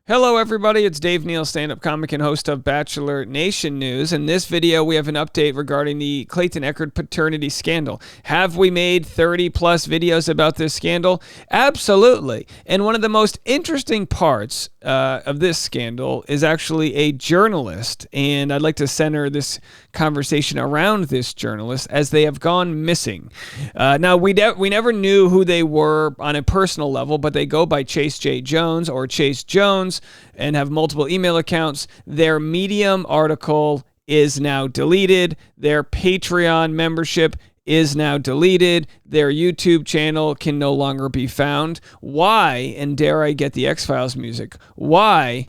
Hello, everybody. It's Dave Neal, stand-up comic and host of Bachelor Nation News. In this video, we have an update regarding the Clayton paternity scandal. Have we made 30-plus videos about this scandal? Absolutely. And one of the most interesting parts of this scandal is actually a journalist, and I'd like to center this conversation around this journalist as they have gone missing. Now, we never knew who they were on a personal level, but they go by Chase J. Jones or Chase Jones and have multiple email accounts. Their Medium article is now deleted. Their Patreon membership is now deleted. Their YouTube channel can no longer be found. Why, and dare I get the X-Files music, why,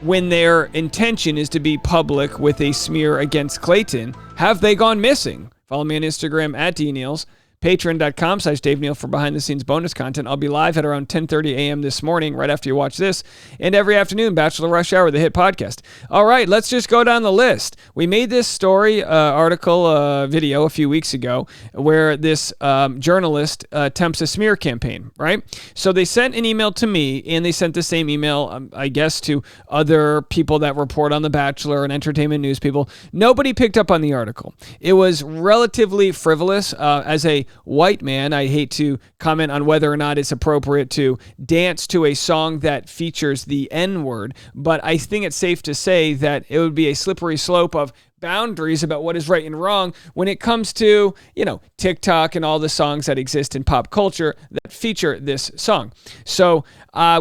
when their intention is to be public with a smear against Clayton, have they gone missing? Follow me on Instagram at DNeals. Patreon.com/Dave Neal for behind-the-scenes bonus content. I'll be live at around 10:30 a.m. this morning, right after you watch this, and every afternoon, Bachelor Rush Hour, the hit podcast. All right, let's just go down the list. We made this story, article, video a few weeks ago where this journalist attempts a smear campaign, right? So they sent an email to me, and they sent the same email, I guess, to other people that report on The Bachelor and entertainment news people. Nobody picked up on the article. It was relatively frivolous. As a white man, I hate to comment on whether or not it's appropriate to dance to a song that features the N-word, but I think it's safe to say that it would be a slippery slope of boundaries about what is right and wrong when it comes to, TikTok and all the songs that exist in pop culture that feature this song. So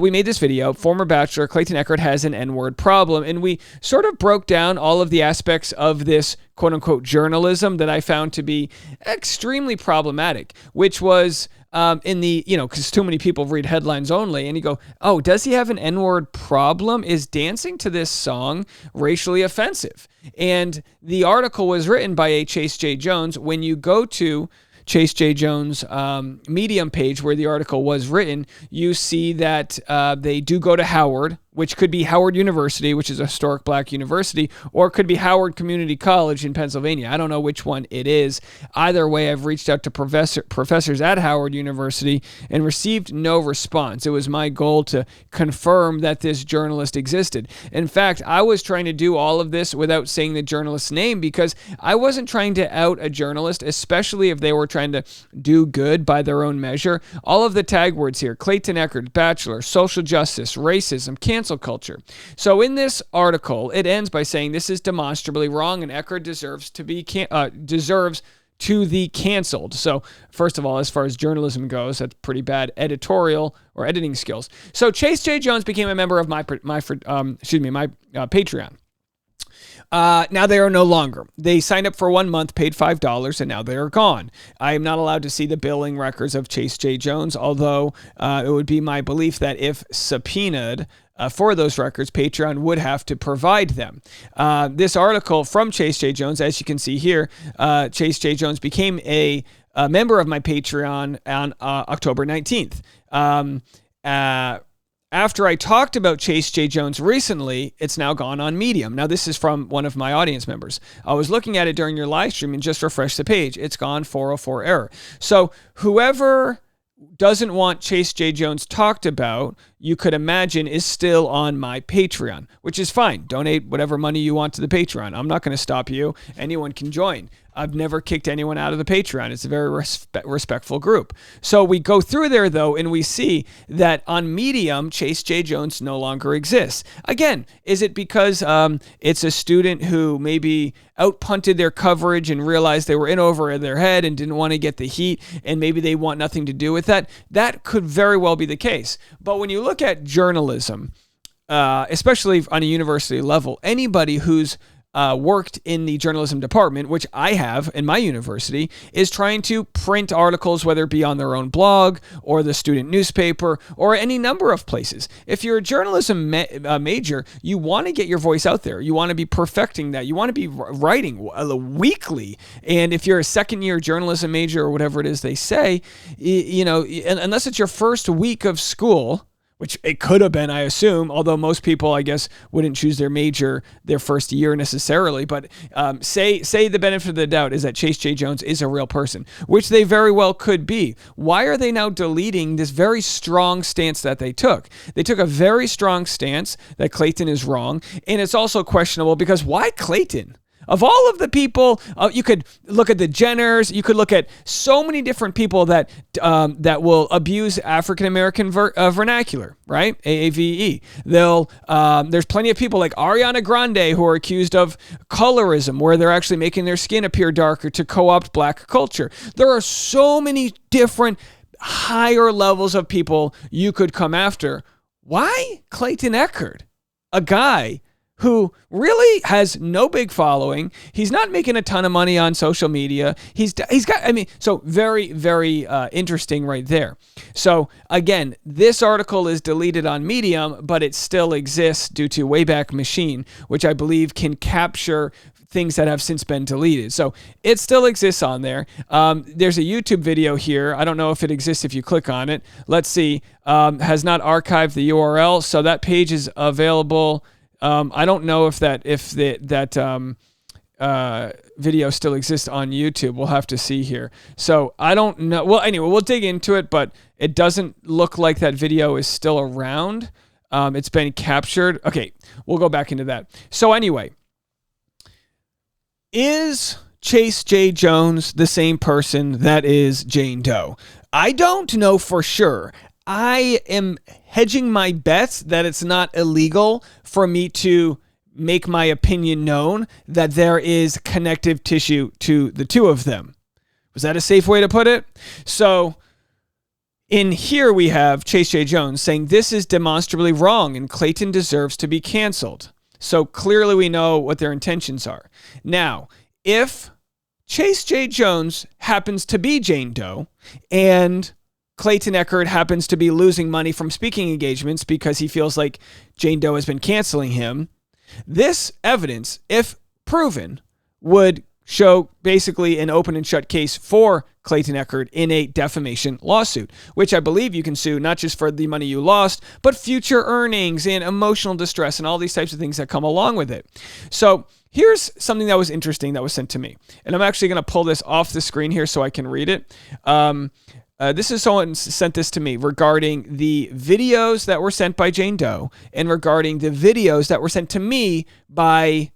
we made this video. Former Bachelor Clayton Echard has an N-word problem, and we sort of broke down all of the aspects of this quote-unquote journalism that I found to be extremely problematic, which was because too many people read headlines only, and you go, oh, does he have an N-word problem? Is dancing to this song racially offensive? And the article was written by a Chase J. Jones. When you go to Chase J. Jones' Medium page where the article was written, you see that they do go to Howard, which could be Howard University, which is a historic black university, or it could be Howard Community College in Pennsylvania. I don't know which one it is. Either way, I've reached out to professors at Howard University and received no response. It was my goal to confirm that this journalist existed. In fact, I was trying to do all of this without saying the journalist's name because I wasn't trying to out a journalist, especially if they were trying to do good by their own measure. All of the tag words here: Clayton Echard, Bachelor, social justice, racism, cancel culture. So in this article, it ends by saying this is demonstrably wrong and Echard deserves to be canceled. So first of all, as far as journalism goes, that's pretty bad editorial or editing skills. So Chase J. Jones became a member of my Patreon. Now they are no longer. They signed up for 1 month, paid $5, and now they are gone. I am not allowed to see the billing records of Chase J. Jones, although it would be my belief that if subpoenaed for those records, Patreon would have to provide them. This article from Chase J. Jones, as you can see here, Chase J. Jones became a member of my Patreon on October 19th. After I talked about Chase J. Jones recently, it's now gone on Medium. Now, this is from one of my audience members. I was looking at it during your live stream and just refreshed the page. It's gone 404 error. So whoever doesn't want Chase J. Jones talked about, you could imagine, is still on my Patreon, which is fine. Donate whatever money you want to the Patreon. I'm not going to stop you. Anyone can join. I've never kicked anyone out of the Patreon. It's a very respectful group. So we go through there, though, and we see that on Medium, Chase J. Jones no longer exists. Again, is it because it's a student who maybe outpunted their coverage and realized they were in over their head and didn't want to get the heat, and maybe they want nothing to do with that? That could very well be the case. But when you look at journalism, especially on a university level, anybody who's worked in the journalism department, which I have in my university, is trying to print articles, whether it be on their own blog or the student newspaper or any number of places. If you're a journalism major, you want to get your voice out there. You want to be perfecting that. You want to be writing weekly. And if you're a second-year journalism major or whatever it is they say, unless it's your first week of school, which it could have been, I assume, although most people, I guess, wouldn't choose their major their first year necessarily. But say the benefit of the doubt is that Chase J. Jones is a real person, which they very well could be. Why are they now deleting this very strong stance that they took? They took a very strong stance that Clayton is wrong, and it's also questionable because why Clayton? Of all of the people, you could look at the Jenners. You could look at so many different people that will abuse African American vernacular, right? AAVE. There's plenty of people like Ariana Grande who are accused of colorism, where they're actually making their skin appear darker to co-opt black culture. There are so many different higher levels of people you could come after. Why Clayton Echard, a guy who really has no big following? He's not making a ton of money on social media. He's got, so very, very interesting right there. So again, this article is deleted on Medium, but it still exists due to Wayback Machine, which I believe can capture things that have since been deleted. So it still exists on there. There's a YouTube video here. I don't know if it exists if you click on it. Let's see. Has not archived the URL, so that page is available. I don't know if that video still exists on YouTube. We'll have to see here. So I don't know. Well, anyway, we'll dig into it, but it doesn't look like that video is still around. It's been captured. Okay, we'll go back into that. So anyway, is Chase J. Jones the same person that is Jane Doe? I don't know for sure. I am hedging my bets that it's not illegal for me to make my opinion known that there is connective tissue to the two of them. Was that a safe way to put it? So in here we have Chase J. Jones saying this is demonstrably wrong and Clayton deserves to be canceled. So clearly we know what their intentions are. Now, if Chase J. Jones happens to be Jane Doe and Clayton Echard happens to be losing money from speaking engagements because he feels like Jane Doe has been canceling him, this evidence, if proven, would show basically an open and shut case for Clayton Echard in a defamation lawsuit, which I believe you can sue not just for the money you lost, but future earnings and emotional distress and all these types of things that come along with it. So here's something that was interesting that was sent to me. And I'm actually going to pull this off the screen here so I can read it. This is someone sent this to me regarding the videos that were sent by Jane Doe and regarding the videos that were sent to me by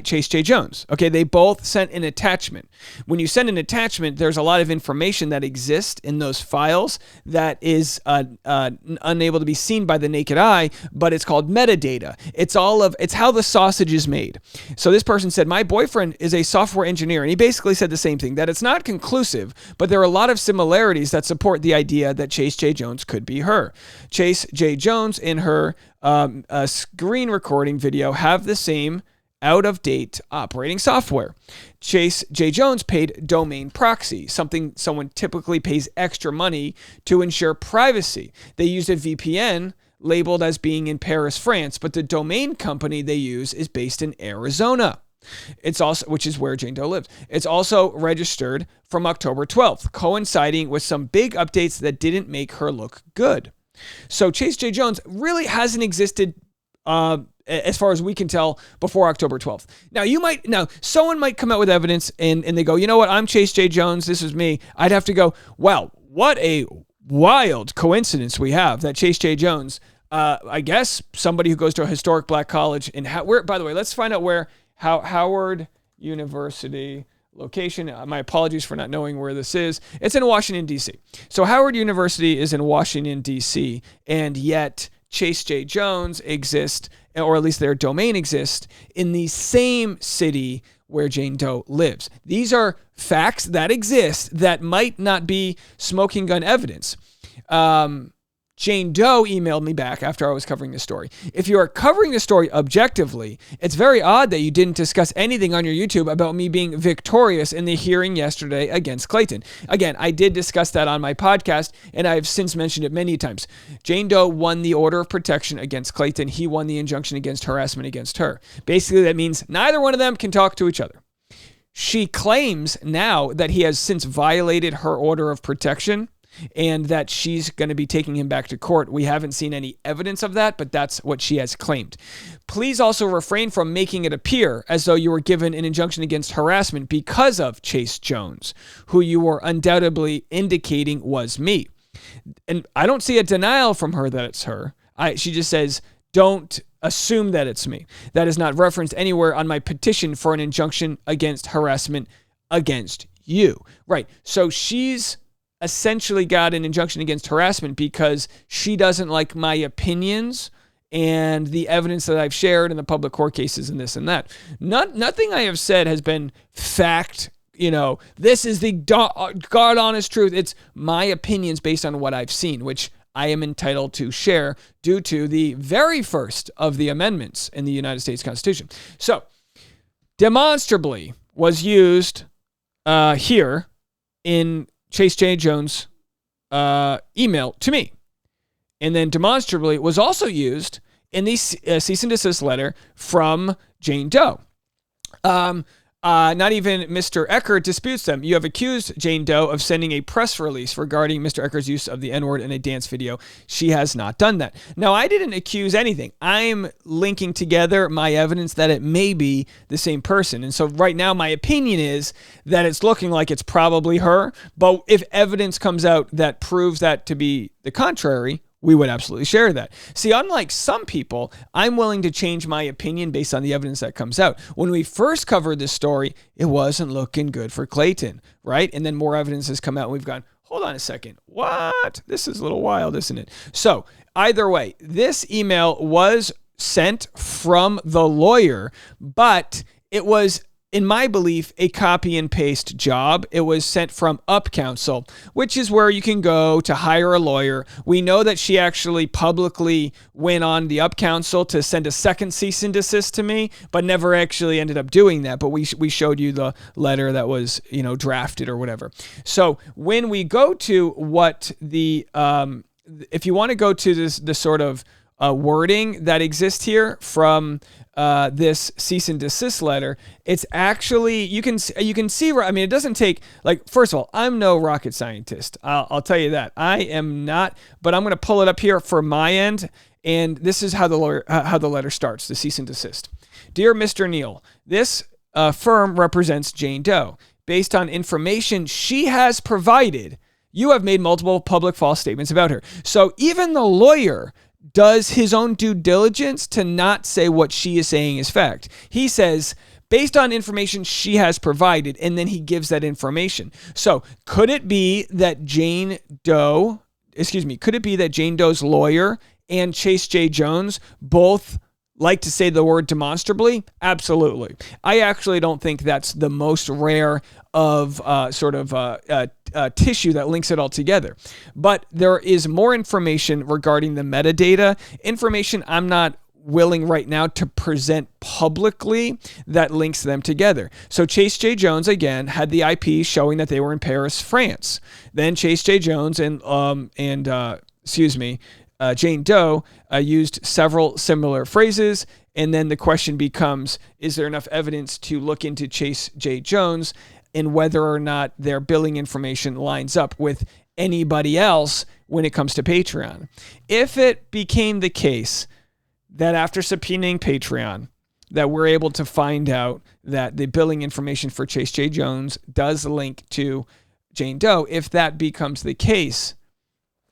Chase J. Jones. Okay, they both sent an attachment. When you send an attachment, there's a lot of information that exists in those files that is unable to be seen by the naked eye, but it's called metadata. It's how the sausage is made. So this person said, my boyfriend is a software engineer, and he basically said the same thing, that it's not conclusive, but there are a lot of similarities that support the idea that Chase J. Jones could be her. Chase J. Jones in her screen recording video have the same out-of-date operating software. Chase J. Jones paid domain proxy, something someone typically pays extra money to ensure privacy. They used a VPN labeled as being in Paris, France, but the domain company they use is based in Arizona. It's also, which is where Jane Doe lives. It's also registered from October 12th, coinciding with some big updates that didn't make her look good. So Chase J. Jones really hasn't existed as far as we can tell, before October 12th. Now, someone might come out with evidence and they go, you know what, I'm Chase J. Jones, this is me. I'd have to go, wow, what a wild coincidence we have that Chase J. Jones, I guess somebody who goes to a historic black college in, by the way, let's find out where Howard University location. My apologies for not knowing where this is. It's in Washington, D.C. So Howard University is in Washington, D.C., and yet Chase J. Jones exists, or at least their domain exists, in the same city where Jane Doe lives. These are facts that exist that might not be smoking gun evidence. Jane Doe emailed me back after I was covering this story. If you are covering the story objectively, it's very odd that you didn't discuss anything on your YouTube about me being victorious in the hearing yesterday against Clayton. Again, I did discuss that on my podcast, and I've since mentioned it many times. Jane Doe won the order of protection against Clayton. He won the injunction against harassment against her. Basically, that means neither one of them can talk to each other. She claims now that he has since violated her order of protection. and that she's going to be taking him back to court. We haven't seen any evidence of that, but that's what she has claimed. Please also refrain from making it appear as though you were given an injunction against harassment because of Chase Jones, who you were undoubtedly indicating was me. And I don't see a denial from her that it's her. She just says, don't assume that it's me. That is not referenced anywhere on my petition for an injunction against harassment against you. Right. So she's essentially got an injunction against harassment because she doesn't like my opinions and the evidence that I've shared in the public court cases and this and that. Nothing I have said has been fact. This is the God honest truth. It's my opinions based on what I've seen, which I am entitled to share due to the very first of the amendments in the United States Constitution. So, demonstrably was used here in Chase J. Jones' email to me. And then demonstrably was also used in the cease and desist letter from Jane Doe. Not even Mr. Eckert disputes them. You have accused Jane Doe of sending a press release regarding Mr. Eckert's use of the N-word in a dance video. She has not done that. Now, I didn't accuse anything. I'm linking together my evidence that it may be the same person. And so right now, my opinion is that it's looking like it's probably her. But if evidence comes out that proves that to be the contrary, we would absolutely share that. See, unlike some people, I'm willing to change my opinion based on the evidence that comes out. When we first covered this story, it wasn't looking good for Clayton, right? And then more evidence has come out and we've gone, hold on a second. What? This is a little wild, isn't it? So either way, this email was sent from the lawyer, but it was, in my belief, a copy and paste job. It was sent from Up Counsel, which is where you can go to hire a lawyer. We know that she actually publicly went on the Up Counsel to send a second cease and desist to me, but never actually ended up doing that. But we showed you the letter that was, drafted or whatever. So when we go to what if you want to go to the sort of wording that exists here from this cease and desist letter, it's actually, you can see, it doesn't take, first of all, I'm no rocket scientist. I'll tell you that. I am not, but I'm going to pull it up here for my end. And this is how the letter starts, the cease and desist. Dear Mr. Neal, this firm represents Jane Doe. Based on information she has provided, you have made multiple public false statements about her. So even the lawyer does his own due diligence to not say what she is saying is fact. He says, based on information she has provided, and then he gives that information. So could it be that Jane Doe's lawyer and Chase J. Jones both like to say the word demonstrably? Absolutely. I actually don't think that's the most rare of tissue that links it all together. But there is more information regarding the metadata, information I'm not willing right now to present publicly that links them together. So Chase J. Jones, again, had the IP showing that they were in Paris, France. Then Chase J. Jones and Jane Doe used several similar phrases, and then the question becomes, is there enough evidence to look into Chase J. Jones and whether or not their billing information lines up with anybody else when it comes to Patreon? If it became the case that after subpoenaing Patreon, that we're able to find out that the billing information for Chase J. Jones does link to Jane Doe, if that becomes the case,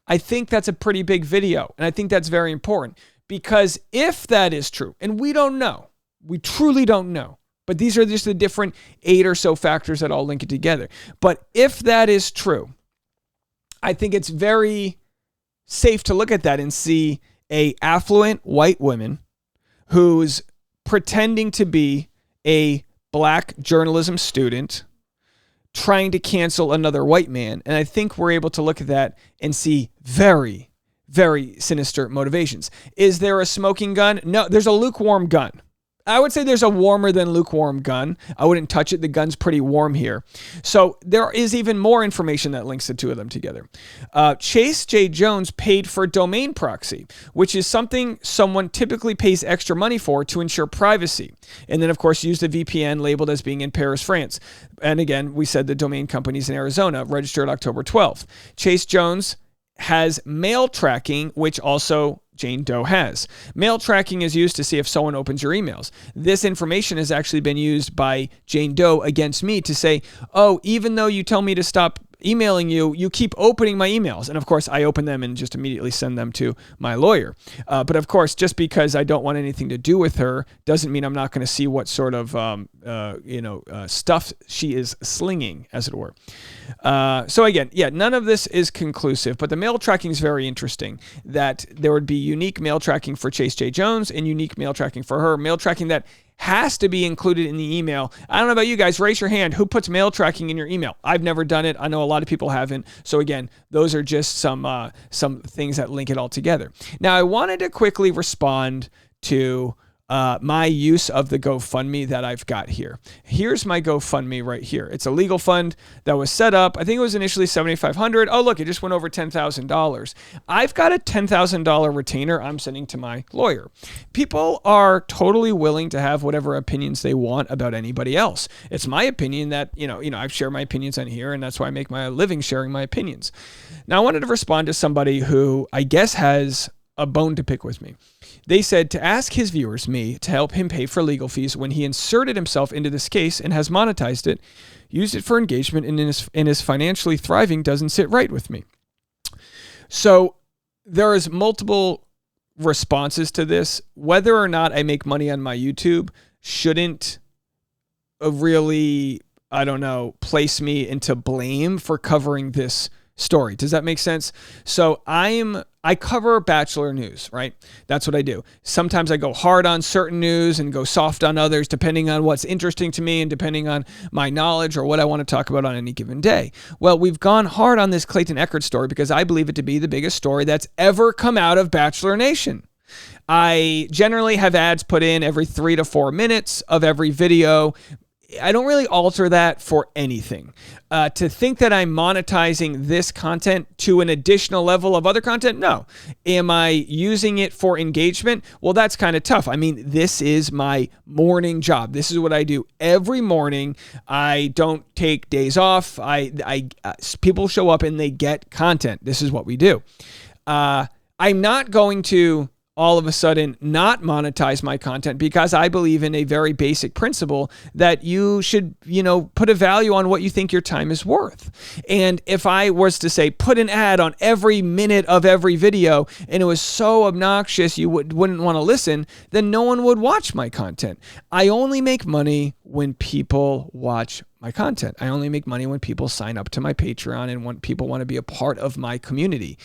I think that's a pretty big video. And I think that's very important because if that is true, and we don't know, we truly don't know, but these are just the different 8 or so factors that all link it together. But if that is true, I think it's very safe to look at that and see a affluent white woman who's pretending to be a black journalism student trying to cancel another white man. And I think we're able to look at that and see very, very sinister motivations. Is there a smoking gun? No, there's a lukewarm gun. I would say there's a warmer than lukewarm gun. I wouldn't touch it. The gun's pretty warm here. So there is even more information that links the two of them together. Chase J. Jones paid for domain proxy, which is something someone typically pays extra money for to ensure privacy. And then, of course, used a VPN labeled as being in Paris, France. And again, we said the domain company's in Arizona, registered October 12th. Chase Jones has mail tracking, which also Jane Doe has. Mail tracking is used to see if someone opens your emails. This information has actually been used by Jane Doe against me to say, oh, even though you tell me to stop emailing you, you keep opening my emails. And of course, I open them and just immediately send them to my lawyer. But of course, just because I don't want anything to do with her doesn't mean I'm not going to see what sort of stuff she is slinging, as it were. So again, none of this is conclusive, but the mail tracking is very interesting, that there would be unique mail tracking for Chase J. Jones and unique mail tracking for her. Mail tracking that has to be included in the email. I don't know about you guys. Raise your hand. Who puts mail tracking in your email? I've never done it. I know a lot of people haven't. So again, those are just some things that link it all together. Now, I wanted to quickly respond to my use of the GoFundMe that I've got here. Here's my GoFundMe right here. It's a legal fund that was set up. I think it was initially $7,500. Oh, look, it just went over $10,000. I've got a $10,000 retainer I'm sending to my lawyer. People are totally willing to have whatever opinions they want about anybody else. It's my opinion that, I've shared my opinions on here, and that's why I make my living sharing my opinions. Now, I wanted to respond to somebody who I guess has a bone to pick with me. They said to ask his viewers, me, to help him pay for legal fees when he inserted himself into this case and has monetized it, used it for engagement, and is financially thriving doesn't sit right with me. So there is multiple responses to this. Whether or not I make money on my YouTube shouldn't really, place me into blame for covering this story. Does that make sense? So I cover Bachelor news, right? That's what I do. Sometimes I go hard on certain news and go soft on others, depending on what's interesting to me and depending on my knowledge or what I want to talk about on any given day. Well, we've gone hard on this Clayton Echard story because I believe it to be the biggest story that's ever come out of Bachelor Nation. I generally have ads put in every 3 to 4 minutes of every video. I don't really alter that for anything. To think that I'm monetizing this content to an additional level of other content, no. Am I using it for engagement? Well, that's kind of tough. I mean, this is my morning job. This is what I do every morning. I don't take days off. People show up and they get content. This is what we do. I'm not going to all of a sudden not monetize my content because I believe in a very basic principle that you should, put a value on what you think your time is worth. And if I was to say, put an ad on every minute of every video and it was so obnoxious you wouldn't want to listen, then no one would watch my content. I only make money when people watch my content. I only make money when people sign up to my Patreon and when people want to be a part of my community.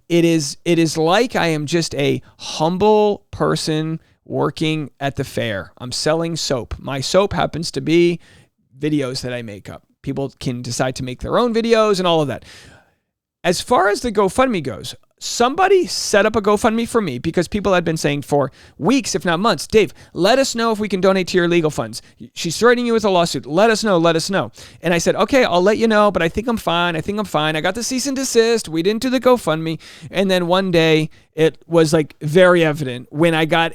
It is like I am just a humble person working at the fair. I'm selling soap. My soap happens to be videos that I make up. People can decide to make their own videos and all of that. As far as the GoFundMe goes, somebody set up a GoFundMe for me because people had been saying for weeks, if not months, Dave, let us know if we can donate to your legal funds. She's threatening you with a lawsuit. Let us know. And I said, okay, I'll let you know, but I think I'm fine. I got the cease and desist. We didn't do the GoFundMe. And then one day it was like very evident when I got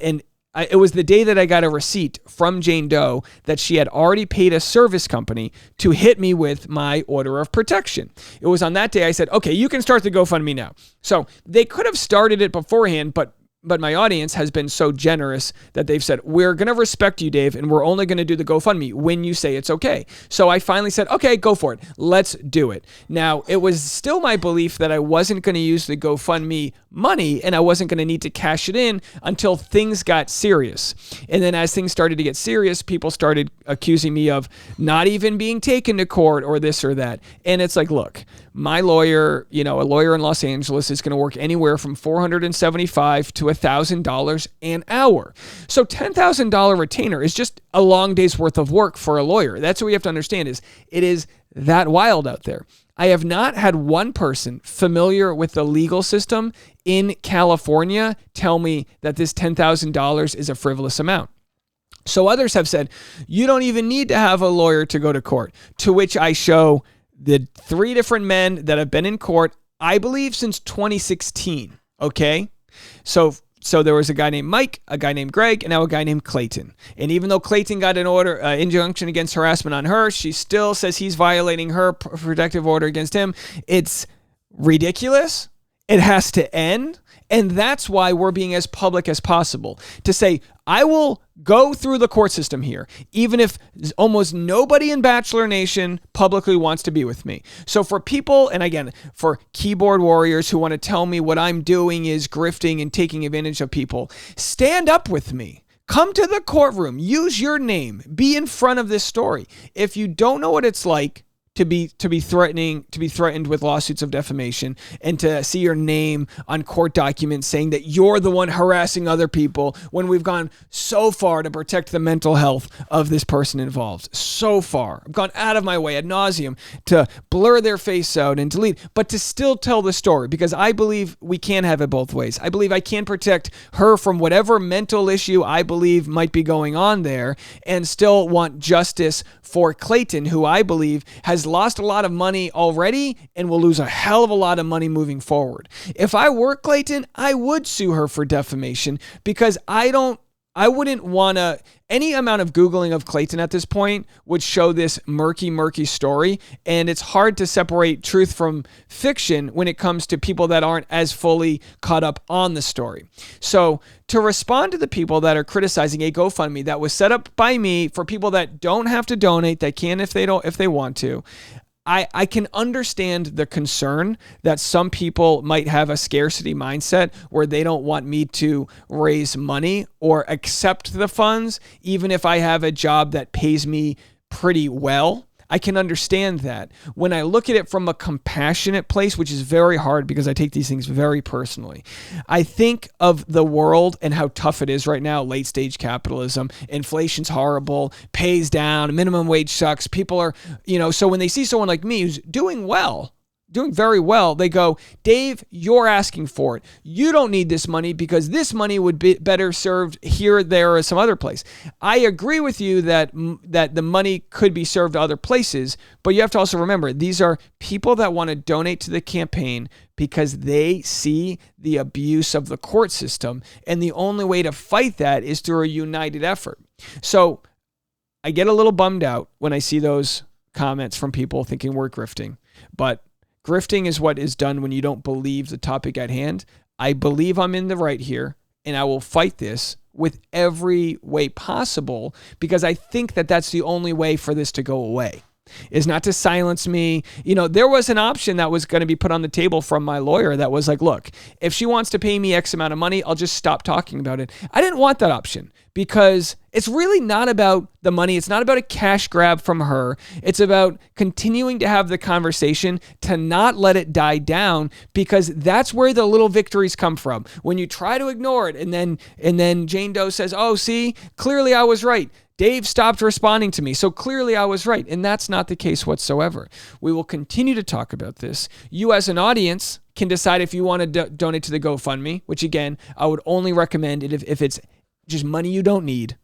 it was the day that I got a receipt from Jane Doe that she had already paid a service company to hit me with my order of protection. It was on that day I said, okay, you can start the GoFundMe now. So they could have started it beforehand, but my audience has been so generous that they've said, we're going to respect you, Dave, and we're only going to do the GoFundMe when you say it's okay. So I finally said, okay, go for it. Let's do it. Now, it was still my belief that I wasn't going to use the GoFundMe money and I wasn't going to need to cash it in until things got serious. And then as things started to get serious, people started accusing me of not even being taken to court or this or that. And it's like, look, my lawyer, a lawyer in Los Angeles is going to work anywhere from $475 to $1,000 an hour. So $10,000 retainer is just a long day's worth of work for a lawyer. That's what we have to understand is it is that wild out there. I have not had one person familiar with the legal system in California tell me that this $10,000 is a frivolous amount. So others have said, you don't even need to have a lawyer to go to court, to which I show the 3 different men that have been in court, I believe since 2016. Okay. So there was a guy named Mike, a guy named Greg, and now a guy named Clayton. And even though Clayton got an injunction against harassment on her, she still says he's violating her protective order against him. It's ridiculous. It has to end. And that's why we're being as public as possible to say, I will go through the court system here, even if almost nobody in Bachelor Nation publicly wants to be with me. So for people, and again, for keyboard warriors who want to tell me what I'm doing is grifting and taking advantage of people, stand up with me. Come to the courtroom. Use your name. Be in front of this story. If you don't know what it's like to be threatened with lawsuits of defamation and to see your name on court documents saying that you're the one harassing other people when we've gone so far to protect the mental health of this person involved. So far. I've gone out of my way ad nauseum to blur their face out and delete, but to still tell the story because I believe we can have it both ways. I believe I can protect her from whatever mental issue I believe might be going on there and still want justice for Clayton, who I believe has lost a lot of money already and will lose a hell of a lot of money moving forward. If I were Clayton, I would sue her for defamation because I wouldn't want to, any amount of Googling of Clayton at this point would show this murky story. And it's hard to separate truth from fiction when it comes to people that aren't as fully caught up on the story. So to respond to the people that are criticizing a GoFundMe that was set up by me for people that don't have to donate, that can if they want to, I can understand the concern that some people might have a scarcity mindset where they don't want me to raise money or accept the funds, even if I have a job that pays me pretty well. I can understand that. When I look at it from a compassionate place, which is very hard because I take these things very personally, I think of the world and how tough it is right now, late stage capitalism, inflation's horrible, pays down, minimum wage sucks. People are, so when they see someone like me who's doing very well, they go, Dave, you're asking for it. You don't need this money because this money would be better served here, there, or some other place. I agree with you that the money could be served to other places, but you have to also remember, these are people that want to donate to the campaign because they see the abuse of the court system, and the only way to fight that is through a united effort. So I get a little bummed out when I see those comments from people thinking we're grifting, but grifting is what is done when you don't believe the topic at hand. I believe I'm in the right here, and I will fight this with every way possible because I think that that's the only way for this to go away, is not to silence me. There was an option that was going to be put on the table from my lawyer that was like, look, if she wants to pay me X amount of money, I'll just stop talking about it. I didn't want that option because it's really not about the money. It's not about a cash grab from her. It's about continuing to have the conversation, to not let it die down, because that's where the little victories come from. When you try to ignore it and then Jane Doe says, oh, see, clearly I was right. Dave stopped responding to me, so clearly I was right. And that's not the case whatsoever. We will continue to talk about this. You as an audience can decide if you want to donate to the GoFundMe, which again, I would only recommend it if it's just money you don't need.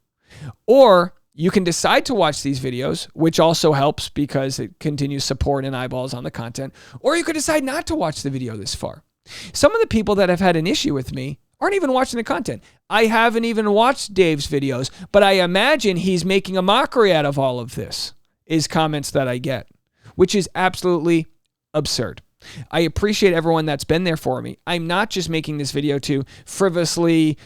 Or you can decide to watch these videos, which also helps because it continues support and eyeballs on the content. Or you could decide not to watch the video this far. Some of the people that have had an issue with me aren't even watching the content. I haven't even watched Dave's videos, but I imagine he's making a mockery out of all of this, is comments that I get, which is absolutely absurd. I appreciate everyone that's been there for me. I'm not just making this video to frivolously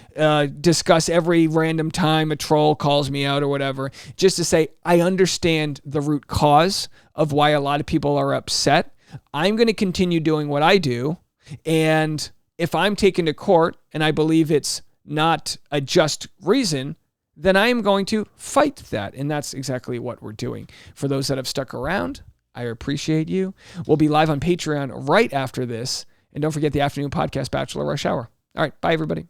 discuss every random time a troll calls me out or whatever, just to say I understand the root cause of why a lot of people are upset. I'm going to continue doing what I do, and if I'm taken to court and I believe it's not a just reason, then I am going to fight that. And that's exactly what we're doing. For those that have stuck around, I appreciate you. We'll be live on Patreon right after this. And don't forget the afternoon podcast, Bachelor Rush Hour. All right. Bye, everybody.